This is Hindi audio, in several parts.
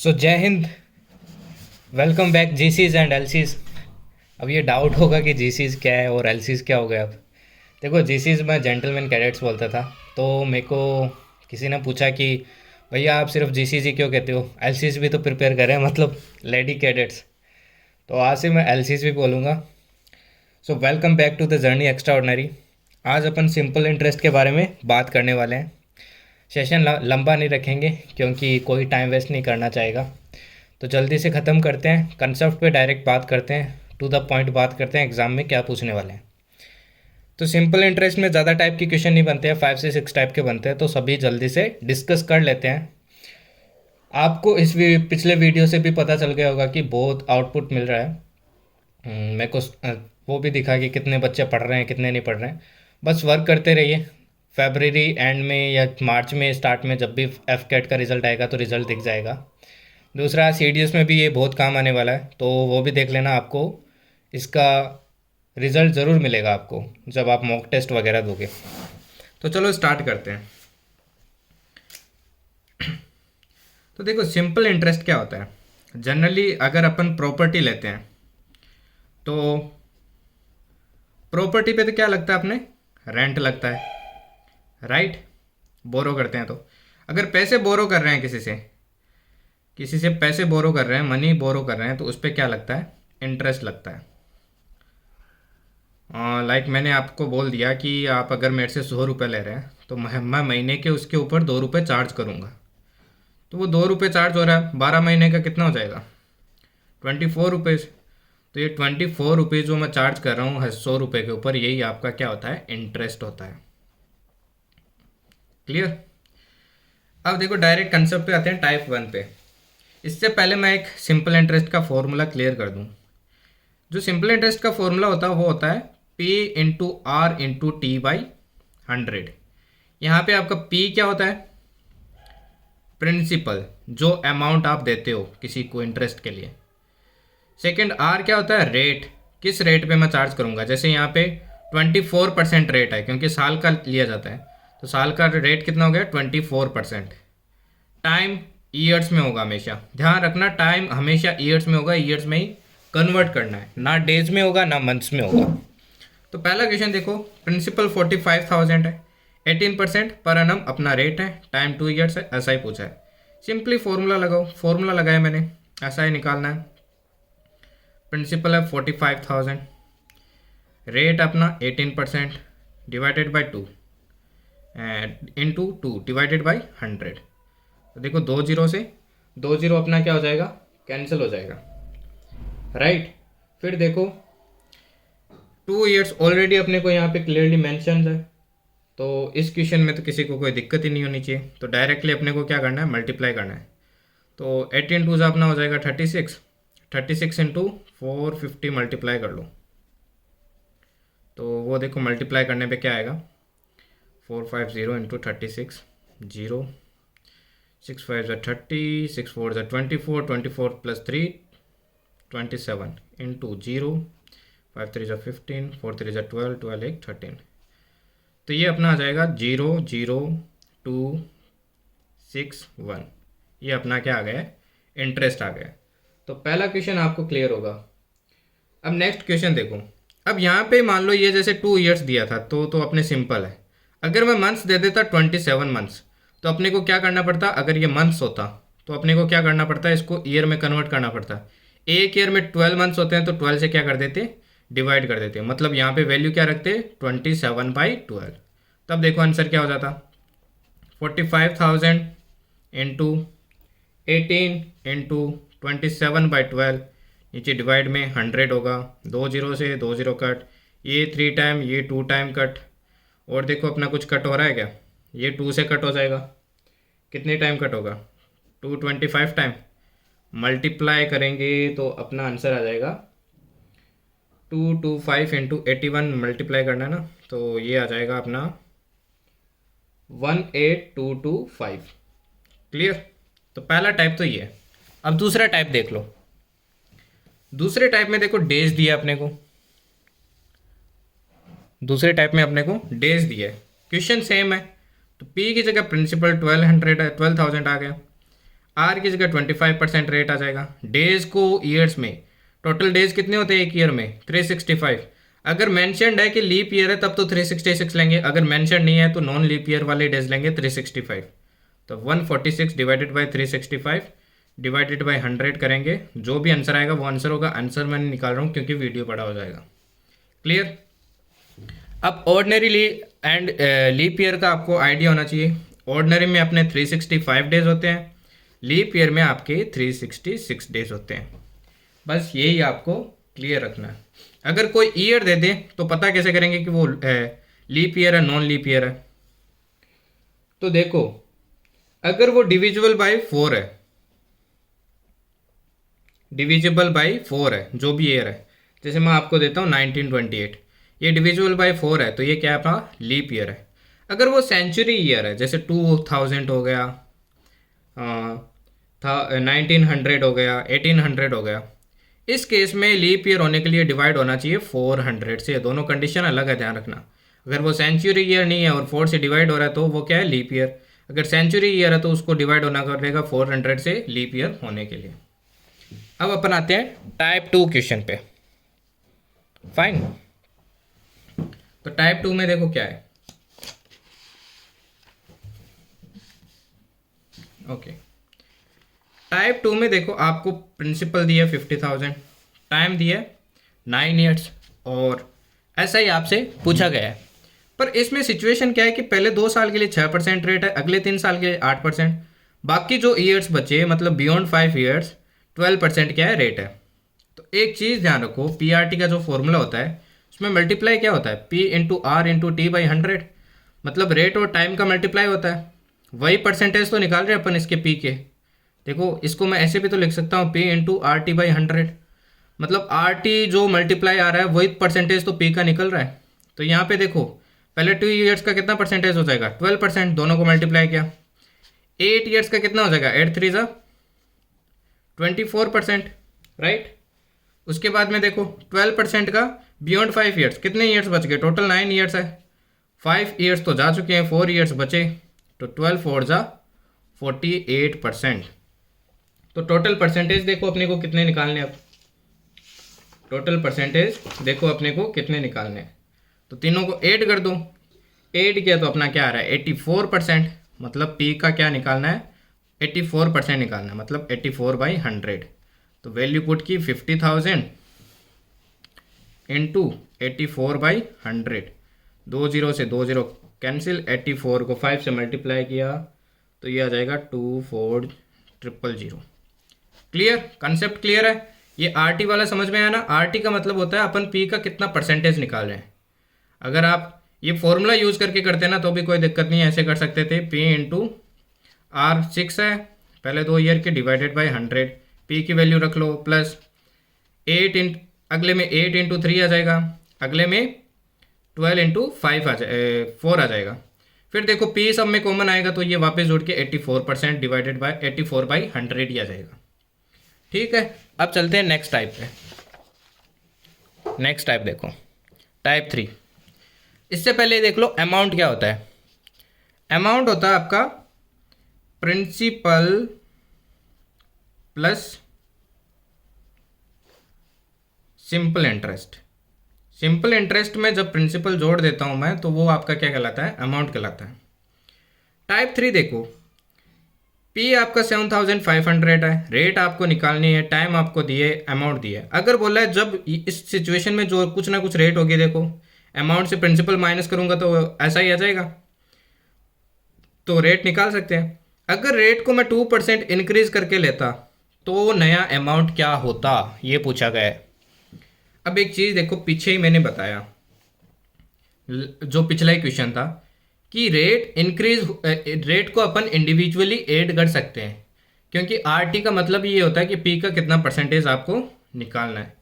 सो जय हिंद। Welcome back GCs and LCs. अब ये डाउट होगा कि जीसीज क्या है और एलसीज क्या हो गया। अब देखो, जीसीज मैं जेंटलमैन कैडेट्स बोलता था। तो मेरे को किसी ने पूछा कि भैया आप सिर्फ जीसीज ही क्यों कहते हो, एलसीज भी तो प्रिपेयर करें, मतलब लेडी कैडेट्स। तो आज से मैं एलसीज भी बोलूँगा। So welcome back to the journey extraordinary. आज अपन सिंपल इंटरेस्ट के बारे में बात करने वाले हैं। सेशन लंबा नहीं रखेंगे क्योंकि कोई टाइम वेस्ट नहीं करना चाहेगा। तो जल्दी से ख़त्म करते हैं, कंसेप्ट पे डायरेक्ट बात करते हैं, टू द पॉइंट बात करते हैं एग्जाम में क्या पूछने वाले हैं। तो सिंपल इंटरेस्ट में ज़्यादा टाइप के क्वेश्चन नहीं बनते हैं, 5 से 6 टाइप के बनते हैं। तो सभी जल्दी से डिस्कस कर लेते हैं। आपको इस पिछले वीडियो से भी पता चल गया होगा कि बहुत आउटपुट मिल रहा है। मेरे को वो भी दिखा कि कितने बच्चे पढ़ रहे हैं कितने नहीं पढ़ रहे हैं। बस वर्क करते रहिए। फेबररी एंड में या मार्च में स्टार्ट में जब भी एफ कैट का रिज़ल्ट आएगा तो रिज़ल्ट दिख जाएगा। दूसरा, सीडीएस में भी ये बहुत काम आने वाला है, तो वो भी देख लेना। आपको इसका रिज़ल्ट ज़रूर मिलेगा आपको जब आप मॉक टेस्ट वगैरह दोगे। तो चलो स्टार्ट करते हैं। तो देखो, सिंपल इंटरेस्ट क्या होता है। जनरली अगर अपन प्रॉपर्टी लेते हैं तो प्रॉपर्टी पे तो क्या लगता है अपने, रेंट लगता है, राइट। बोरो करते हैं तो अगर पैसे बोरो कर रहे हैं किसी से पैसे बोरो कर रहे हैं, मनी बोरो कर रहे हैं, तो उस पर क्या लगता है, इंटरेस्ट लगता है। लाइक मैंने आपको बोल दिया कि आप अगर मेरे से 100 रुपये ले रहे हैं तो मैं महीने के उसके ऊपर 2 रुपये चार्ज करूँगा। तो वो 2 रुपये चार्ज हो रहा है, 12 महीने का कितना हो जाएगा, 24 रुपीज़। तो ये 24 रुपीज़ जो मैं चार्ज कर रहा हूँ 100 रुपये के ऊपर, यही आपका क्या होता है, इंटरेस्ट होता है। क्लियर। अब देखो, डायरेक्ट कंसेप्ट पे आते हैं, टाइप 1 पे। इससे पहले मैं एक सिंपल इंटरेस्ट का फॉर्मूला क्लियर कर दूं। जो सिंपल इंटरेस्ट का फॉर्मूला होता है वो होता है P into R into T by 100। यहाँ पे आपका पी क्या होता है, प्रिंसिपल, जो अमाउंट आप देते हो किसी को इंटरेस्ट के लिए। सेकेंड, आर क्या होता है, रेट, किस रेट पे मैं चार्ज करूँगा। जैसे यहाँ पे 24% रेट है क्योंकि साल का लिया जाता है, तो साल का रेट कितना हो गया, 24%। टाइम ईयर्स में होगा हमेशा, ध्यान रखना, टाइम हमेशा ईयर्स में होगा, ईयर्स में ही कन्वर्ट करना है, ना डेज में होगा ना मंथ्स में होगा। तो पहला क्वेश्चन देखो, प्रिंसिपल 45,000 है, 18% पर एनम अपना रेट है, टाइम 2 ईयर्स है, ऐसा ही पूछा है। सिंपली फॉर्मूला लगाओ, फॉर्मूला लगाया मैंने, ऐसा ही निकालना है। प्रिंसिपल है 45,000, रेट अपना 18% divided by 2 into 2 divided by 100। तो देखो, 2 जीरो से 2 जीरो अपना क्या हो जाएगा, कैंसिल हो जाएगा, राइट। फिर देखो 2 ईयर्स ऑलरेडी अपने को यहाँ पे क्लियरली मेंशन है, तो इस क्वेश्चन में तो किसी को कोई दिक्कत ही नहीं होनी चाहिए। तो डायरेक्टली अपने को क्या करना है, मल्टीप्लाई करना है। तो 18 टू अपना हो जाएगा 36, 36 इंटू 450 मल्टीप्लाई कर लो। तो वो देखो मल्टीप्लाई करने पे क्या आएगा, 450 इंटू 36, 0, 6 5 ज़ा 30, 6 4 ज़ा 24, 24 प्लस 3 27 इंटू 0, 5 3 ज़ा 15, 4 3 ज़ा 12, 12 1 13। तो ये अपना आ जाएगा 00261। ये अपना क्या आ गया है, इंटरेस्ट आ गया है। तो पहला क्वेश्चन आपको क्लियर होगा। अब नेक्स्ट क्वेश्चन देखो। अब यहाँ पे मान लो ये जैसे 2 ईयर्स दिया था तो अपने सिंपल है। अगर मैं मंथ्स दे देता 27 मंथ्स, तो अपने को क्या करना पड़ता, अगर ये मंथ्स होता तो अपने को क्या करना पड़ता, इसको ईयर में कन्वर्ट करना पड़ता। एक ईयर में 12 मंथ्स होते हैं तो 12 से क्या कर देते, डिवाइड कर देते। मतलब यहाँ पे वैल्यू क्या रखते, 27/12। तब देखो आंसर क्या हो जाता, 45,000 इंटू 18 इंटू 27/12, नीचे डिवाइड में 100 होगा। 2 जीरो से 2 जीरो कट, ये 3 टाइम, ये 2 टाइम कट। और देखो अपना कुछ कट हो रहा है क्या, ये 2 से कट हो जाएगा। कितने टाइम कट होगा, 225 टाइम। मल्टीप्लाई करेंगे तो अपना आंसर आ जाएगा 225 इंटू 81 मल्टीप्लाई करना है ना, तो ये आ जाएगा अपना 18225। क्लियर। तो पहला टाइप तो ये है। अब दूसरा टाइप देख लो। दूसरे टाइप में देखो डेज दिया अपने को, दूसरे टाइप में अपने को डेज दिया है, क्वेश्चन सेम है। तो पी की जगह प्रिंसिपल 1200 है, 12,000 आ गया। आर की जगह 25% रेट आ जाएगा। डेज को ईयर्स में, टोटल डेज कितने होते हैं एक ईयर में? 365। अगर मैंशनड है कि लीप ईयर है तब तो 366 लेंगे, अगर मैंशनड नहीं है तो नॉन लीप ईयर वाले डेज लेंगे 365। तो 146 डिवाइडेड बाई 365 डिवाइडेड बाई 100 करेंगे, जो भी आंसर आएगा वो आंसर होगा। आंसर मैं निकाल रहा हूँ क्योंकि वीडियो बड़ा हो जाएगा। क्लियर? अब ऑर्डिनरी एंड लीप ईयर का आपको आइडिया होना चाहिए। ऑर्डिनरी में अपने 365 डेज होते हैं, लीप ईयर में आपके 366 डेज होते हैं। बस यही आपको क्लियर रखना है। अगर कोई ईयर दे दे तो पता कैसे करेंगे कि वो लीप ईयर है नॉन लीप ईयर है? तो देखो, अगर वो डिविजिबल बाय 4 है, डिविजिबल बाय 4 है जो भी ईयर है, जैसे मैं आपको देता हूँ 1928, ये डिविजिबल बाय 4 है तो ये क्या है अपना लीप ईयर है। अगर वो सेंचुरी ईयर है, जैसे 2000 हो गया, 1900 हो गया, 1800 हो गया, इस केस में लीप ईयर होने के लिए डिवाइड होना चाहिए 400 से। दोनों कंडीशन अलग है, ध्यान रखना। अगर वो सेंचुरी ईयर नहीं है और 4 से डिवाइड हो रहा है तो वो क्या है? Leap year. अगर सेंचुरी ईयर है तो उसको डिवाइड होना करेगा 400 से लीप ईयर होने के लिए। अब अपन आते हैं टाइप 2 क्वेश्चन पे। फाइन। तो टाइप 2 में देखो क्या है। ओके, टाइप 2 में देखो आपको प्रिंसिपल दिया 50,000, टाइम दिया 9 ईयर्स और ऐसा ही आपसे पूछा गया है। पर इसमें सिचुएशन क्या है कि पहले 2 साल के लिए 6% रेट है, अगले 3 साल के लिए 8%, बाकी जो ईयर्स बचे मतलब बियॉन्ड 5 ईयर्स 12% क्या है? रेट है। तो एक चीज़ ध्यान रखो, पीआरटी का जो फॉर्मूला होता है उसमें मल्टीप्लाई क्या होता है? P into R into T by 100, मतलब रेट और टाइम का मल्टीप्लाई होता है। वही परसेंटेज तो निकाल रहे हैं अपन इसके पी के। देखो, इसको मैं ऐसे भी तो लिख सकता हूँ, P into R T by 100, मतलब आर टी जो मल्टीप्लाई आ रहा है वही परसेंटेज तो पी का निकल रहा है। तो यहाँ पे देखो, पहले 2 ईयर्स का कितना परसेंटेज हो जाएगा? 12%, दोनों को मल्टीप्लाई किया। 8 ईयर्स का कितना हो जाएगा? 8 3 जा 24%, राइट। उसके बाद में देखो 12% का बियॉन्ड 5 ईयर्स, कितने ईयर्स बच गए? टोटल 9 ईयर्स है, 5 ईयर्स तो जा चुके हैं, 4 ईयर्स बचे, तो 12 4 जा 48%। तो टोटल परसेंटेज देखो अपने को कितने निकालने हैं। अब टोटल परसेंटेज देखो अपने को कितने निकालने हैं, तो तीनों को ऐड कर दो। ऐड किया तो अपना क्या आ रहा है? 84%, मतलब पी का क्या निकालना है? 84% निकालना है, मतलब 84/100। तो वैल्यू पुट की 50,000 इंटू 84/100, 2 0 से 2 0 कैंसिल, 84 को 5 से मल्टीप्लाई किया तो ये आ जाएगा 24,000। क्लियर? कंसेप्ट क्लियर है? ये आर टी वाला समझ में आया ना? आर टी का मतलब होता है अपन पी का कितना परसेंटेज निकाल रहे हैं। अगर आप ये फॉर्मूला यूज़ करके करते ना तो भी कोई दिक्कत नहीं है, ऐसे कर सकते थे। पी इंटू आर 6 है, पहले 2 ईयर के, डिवाइडेड बाई 100, पी की वैल्यू रख लो, प्लस 8 इन अगले में 8 इंटू 3 आ जाएगा, अगले में 12 इंटू 5 4 आ जाएगा। फिर देखो पी सब में कॉमन आएगा तो ये वापस जोड़ के 84% डिवाइडेड बाय 84/100 ही आ जाएगा। ठीक है, अब चलते हैं नेक्स्ट टाइप पे। नेक्स्ट टाइप देखो, टाइप 3। इससे पहले देख लो अमाउंट क्या होता है। अमाउंट होता है आपका principal plus simple interest. Simple interest में जब प्रिंसिपल जोड़ देता हूं मैं तो वो आपका क्या कहलाता है? अमाउंट कहलाता है। टाइप 3 देखो, पी आपका 7,500 है, रेट आपको निकालनी है, टाइम आपको दिए, अमाउंट दिया है। अगर बोला है जब इस सिचुएशन में जो कुछ ना कुछ रेट होगी, देखो अमाउंट से प्रिंसिपल माइनस करूंगा तो ऐसा ही आ जाएगा, तो रेट निकाल सकते हैं। अगर रेट को मैं 2% इंक्रीज करके लेता तो नया अमाउंट क्या होता, ये पूछा गया है। अब एक चीज़ देखो, पीछे ही मैंने बताया, जो पिछला ही क्वेश्चन था कि रेट इंक्रीज, रेट को अपन इंडिविजुअली ऐड कर सकते हैं, क्योंकि आरटी का मतलब ये होता है कि पी का कितना परसेंटेज आपको निकालना है।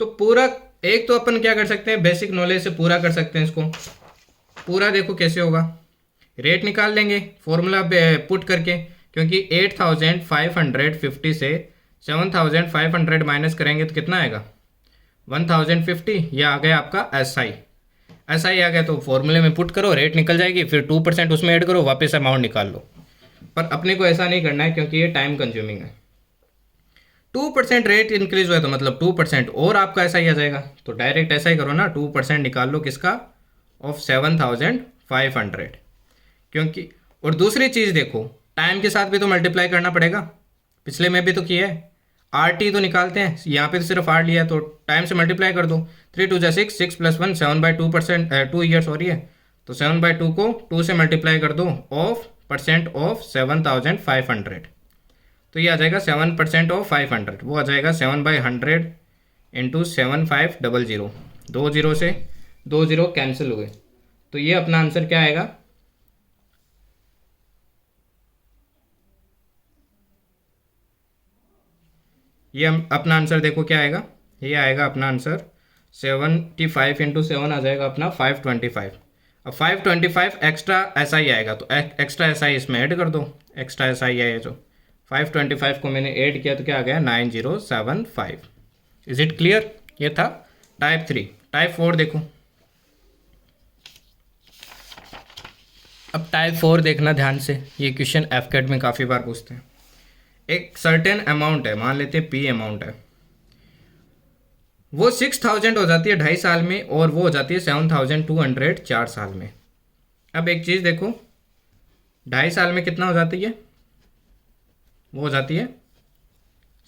तो पूरा एक तो अपन क्या कर सकते हैं, बेसिक नॉलेज से पूरा कर सकते हैं इसको। पूरा देखो कैसे होगा, रेट निकाल लेंगे फॉर्मूला पुट करके, क्योंकि 8,550 से 7,500 माइनस करेंगे तो कितना आएगा? 1,050। यह आ गया आपका एसआई। एसआई आ गया तो फॉर्मूले में पुट करो, रेट निकल जाएगी, फिर 2% उसमें ऐड करो, वापस अमाउंट निकाल लो। पर अपने को ऐसा नहीं करना है क्योंकि ये टाइम कंज्यूमिंग है। 2% रेट इंक्रीज हुआ है तो मतलब 2% और आपका ऐसा ही आ जाएगा। तो डायरेक्ट ऐसा ही करो ना, 2% निकाल लो किसका, ऑफ 7,500। क्योंकि और दूसरी चीज़ देखो, टाइम के साथ भी तो मल्टीप्लाई करना पड़ेगा, पिछले में भी तो किया है। आर टी तो निकालते हैं, यहाँ पे तो सिर्फ आर लिया है तो टाइम से मल्टीप्लाई कर दो। 3 2 6, 6 + 1 7/2%, 2 ईयर सॉरी है, तो 7/2 को 2 से मल्टीप्लाई कर दो ऑफ परसेंट ऑफ 7,500, तो ये आ जाएगा 7% ऑफ 500, वो आ जाएगा 7/100 इंटू 7500। 2 जीरो से 2 जीरो कैंसिल हुए, तो ये अपना आंसर क्या आएगा, ये हम अपना आंसर देखो क्या आएगा, ये आएगा अपना आंसर 75 इंटू 7 आ जाएगा अपना 525। अब 525 एक्स्ट्रा ऐसा ही आएगा, तो एक्स्ट्रा ऐसा ही इसमें ऐड कर दो, एक्स्ट्रा ऐसा ही है जो 525 को मैंने ऐड किया तो क्या आ गया 9075। Is it clear? ये था टाइप 3। टाइप 4 देखो, अब टाइप 4 देखना ध्यान से, ये क्वेश्चन एफकेट में काफ़ी बार पूछते हैं। एक सर्टेन अमाउंट है, मान लेते हैं पी अमाउंट है, वो 6,000 हो जाती है 2.5 साल में, और वो हो जाती है 7,200 4 साल में। अब एक चीज़ देखो, 2.5 साल में कितना हो जाती है, वो हो जाती है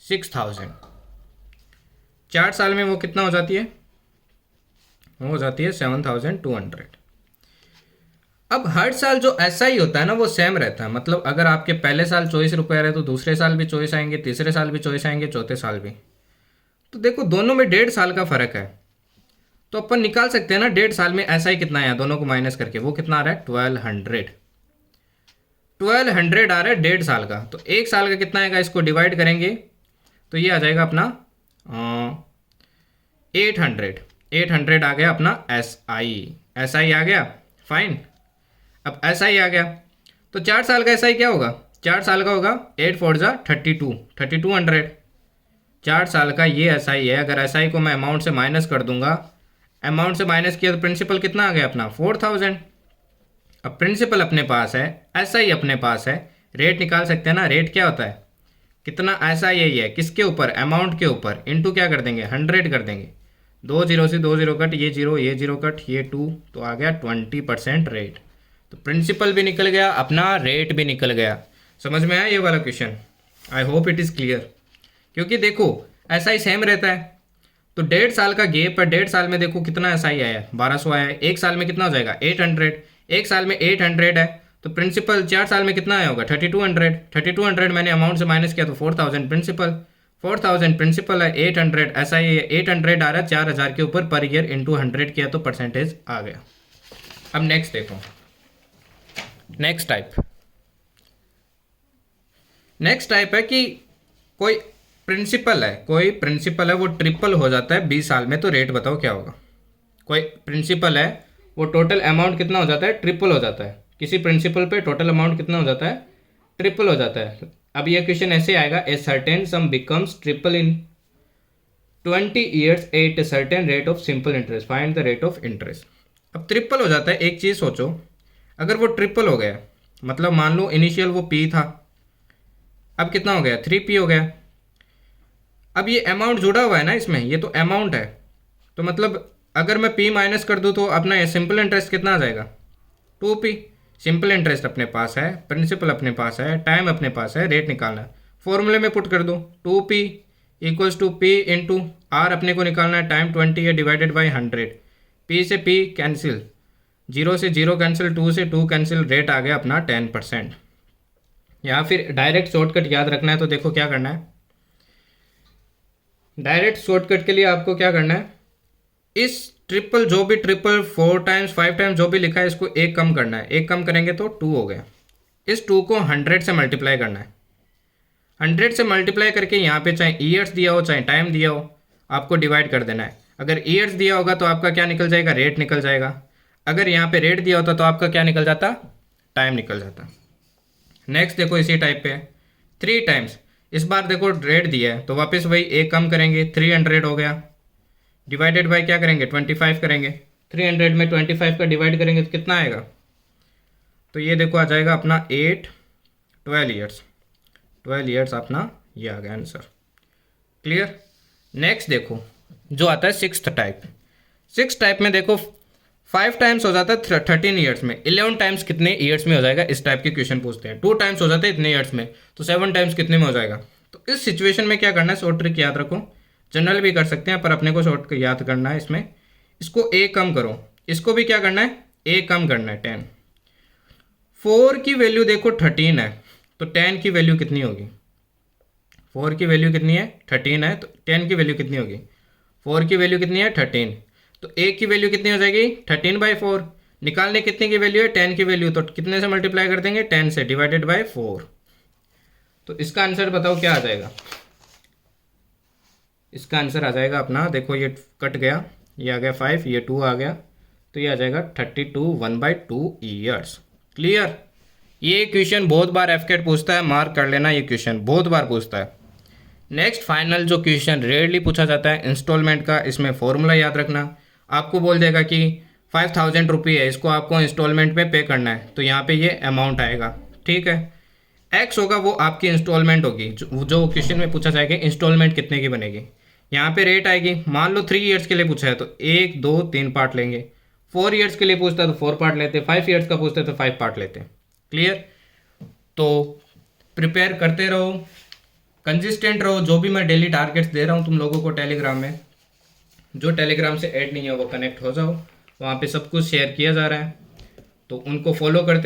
6,000। 4 साल में वो कितना हो जाती है, वो हो जाती है 7,200। अब हर साल जो ऐसा ही होता है ना वो सेम रहता है, मतलब अगर आपके पहले साल 24 रुपये रहे तो दूसरे साल भी 24 आएंगे, तीसरे साल भी 24 आएंगे, चौथे साल भी। तो देखो दोनों में 1.5 साल का फर्क है, तो अपन निकाल सकते हैं ना 1.5 साल में ऐसा ही कितना है, दोनों को माइनस करके वो कितना आ रहा है 1200। 1200 आ रहा है 1.5 साल का, तो 1 साल का कितना आएगा, इसको डिवाइड करेंगे तो ये आ जाएगा अपना 800। 800 आ गया अपना SI आ गया, फाइन। अब SI आ गया, तो 4 साल का SI क्या होगा, 4 साल का होगा 8 4 जा 32, 3200। 4 साल का ये SI है, अगर SI को मैं अमाउंट से माइनस कर दूंगा, अमाउंट से माइनस किया तो प्रिंसिपल कितना आ गया अपना 4000। अब प्रिंसिपल अपने पास है, SI अपने पास है, रेट निकाल सकते हैं ना, रेट क्या होता है, कितना SI यही है, किसके ऊपर, अमाउंट के ऊपर, इंटू क्या कर देंगे 100 कर देंगे, 2 जीरो से 2 जीरो कट, ये जीरो कट, ये 2, तो आ गया 20% रेट। तो प्रिंसिपल भी निकल गया, अपना रेट भी निकल गया। समझ में आया ये वाला question? I hope it is clear. क्योंकि देखो ऐसा ही सेम रहता है, तो 1.5 साल का गैप है, 1.5 साल में देखो कितना ऐसा ही आया है 1200 आया है, 1 साल में कितना हो जाएगा 800, 1 साल में 800 है, तो प्रिंसिपल 4 साल में कितना आया होगा 3200। 3200 मैंने अमाउंट से माइनस किया तो 4000 प्रिंसिपल, 4000 प्रिंसिपल है, 800 ऐसा ही है, 800 आ रहा है 4000 के ऊपर पर ईयर, इंटू 100 किया तो परसेंटेज आ गया। अब नेक्स्ट देखो, नेक्स्ट टाइप है कि कोई प्रिंसिपल है, वो ट्रिपल हो जाता है 20 साल में, तो रेट बताओ क्या होगा। कोई प्रिंसिपल है, वो टोटल अमाउंट कितना हो जाता है, ट्रिपल हो जाता है, किसी प्रिंसिपल पे टोटल अमाउंट कितना हो जाता है, ट्रिपल हो जाता है। अब यह क्वेश्चन ऐसे आएगा, a certain sum becomes triple in 20 years at a certain rate of simple interest, find the rate of interest. अब ट्रिपल हो जाता है, एक चीज़ सोचो, अगर वो ट्रिपल हो गया, मतलब मान लो इनिशियल वो P था, अब कितना हो गया 3P हो गया। अब ये अमाउंट जुड़ा हुआ है ना इसमें, ये तो अमाउंट है, तो मतलब अगर मैं P माइनस कर दूँ तो अपना ये सिंपल इंटरेस्ट कितना आ जाएगा 2P। सिंपल इंटरेस्ट अपने पास है, प्रिंसिपल अपने पास है, टाइम अपने पास है, रेट निकालना है, फॉर्मूले में पुट कर दो 2P equals to P into R अपने को निकालना है, टाइम 20 है, डिवाइडेड बाई 100, P से P कैंसिल, 0 से 0 कैंसिल, 2 से 2 कैंसिल, रेट आ गया अपना 10%। या फिर डायरेक्ट शॉर्टकट याद रखना है तो देखो क्या करना है, डायरेक्ट शॉर्टकट के लिए आपको क्या करना है, इस ट्रिपल जो भी ट्रिपल 4 टाइम्स 5 टाइम्स जो भी लिखा है इसको एक कम करना है, एक कम करेंगे तो 2 हो गया, इस 2 को 100 से मल्टीप्लाई करना है, 100 से मल्टीप्लाई करके यहाँ पे चाहे ईयर्स दिया हो चाहे टाइम दिया हो आपको डिवाइड कर देना है। अगर ईयर्स दिया होगा तो आपका क्या निकल जाएगा, रेट निकल जाएगा, अगर यहाँ पे रेट दिया होता तो आपका क्या निकल जाता, टाइम निकल जाता। नेक्स्ट देखो इसी टाइप पे 3 टाइम्स, इस बार देखो रेट दिया है तो वापस वही एक कम करेंगे, 300 हो गया, डिवाइडेड बाय क्या करेंगे 25 करेंगे, 300 में 25 का डिवाइड करेंगे तो कितना आएगा, तो ये देखो आ जाएगा अपना 8 12 ईयर्स। 12 ईयर्स अपना ये आ गया आंसर। क्लियर। नेक्स्ट देखो जो आता है सिक्स्थ टाइप। सिक्स टाइप में देखो 5 टाइम्स हो जाता है 13 ईयर्स में, 11 टाइम्स कितने ईयर्स में हो जाएगा, इस टाइप के क्वेश्चन पूछते हैं। 2 टाइम्स हो जाता है इतने ईयर्स में, तो 7 टाइम्स कितने में हो जाएगा। तो इस सिचुएशन में क्या करना है, शॉर्ट ट्रिक याद रखो, जनरल भी कर सकते हैं पर अपने को शॉर्ट याद करना है। इसमें इसको ए कम करो, इसको भी क्या करना है, ए कम करना है 10। 4 की वैल्यू देखो 13 है, तो 10 की वैल्यू कितनी होगी। 4 की वैल्यू कितनी है, 13 है, तो 10 की वैल्यू कितनी होगी। 4 की वैल्यू कितनी है, 13, तो ए की वैल्यू कितनी हो जाएगी, 13/4। निकालने कितने की वैल्यू है, 10 की वैल्यू, तो कितने से मल्टीप्लाई कर देंगे, 10 से, डिवाइडेड बाय 4। तो इसका आंसर बताओ क्या आ जाएगा। इसका आंसर आ जाएगा अपना, देखो ये कट गया, ये आ गया 5, ये 2 आ गया, तो ये आ जाएगा 32, 1/2 ईयर्स। क्लियर। ये क्वेश्चन बहुत बार एफकेट पूछता है, मार्क कर लेना, ये क्वेश्चन बहुत बार पूछता है। नेक्स्ट फाइनल जो क्वेश्चन रेयरली पूछा जाता है इंस्टॉलमेंट का, इसमें फॉर्मूला याद रखना। आपको बोल देगा कि 5000 रुपये है, इसको आपको इंस्टॉलमेंट में पे करना है, तो यहाँ पे ये अमाउंट आएगा, ठीक है। एक्स होगा वो आपकी इंस्टॉलमेंट होगी, जो क्वेश्चन में पूछा जाएगा इंस्टॉलमेंट कितने की बनेगी। यहाँ पे रेट आएगी, मान लो 3 ईयर्स के लिए पूछा है तो 1 2 3 पार्ट लेंगे। 4 ईयर्स के लिए पूछता है तो 4 पार्ट लेते, 5 ईयर्स का पूछता है तो 5 पार्ट लेते। क्लियर। तो प्रिपेयर करते रहो, कंसिस्टेंट रहो। जो भी मैं डेली टारगेट्स दे रहा हूँ तुम लोगों को टेलीग्राम में, जो टेलीग्राम से ऐड नहीं है वो कनेक्ट हो जाओ, वहाँ पे सब कुछ शेयर किया जा रहा है, तो उनको फॉलो करते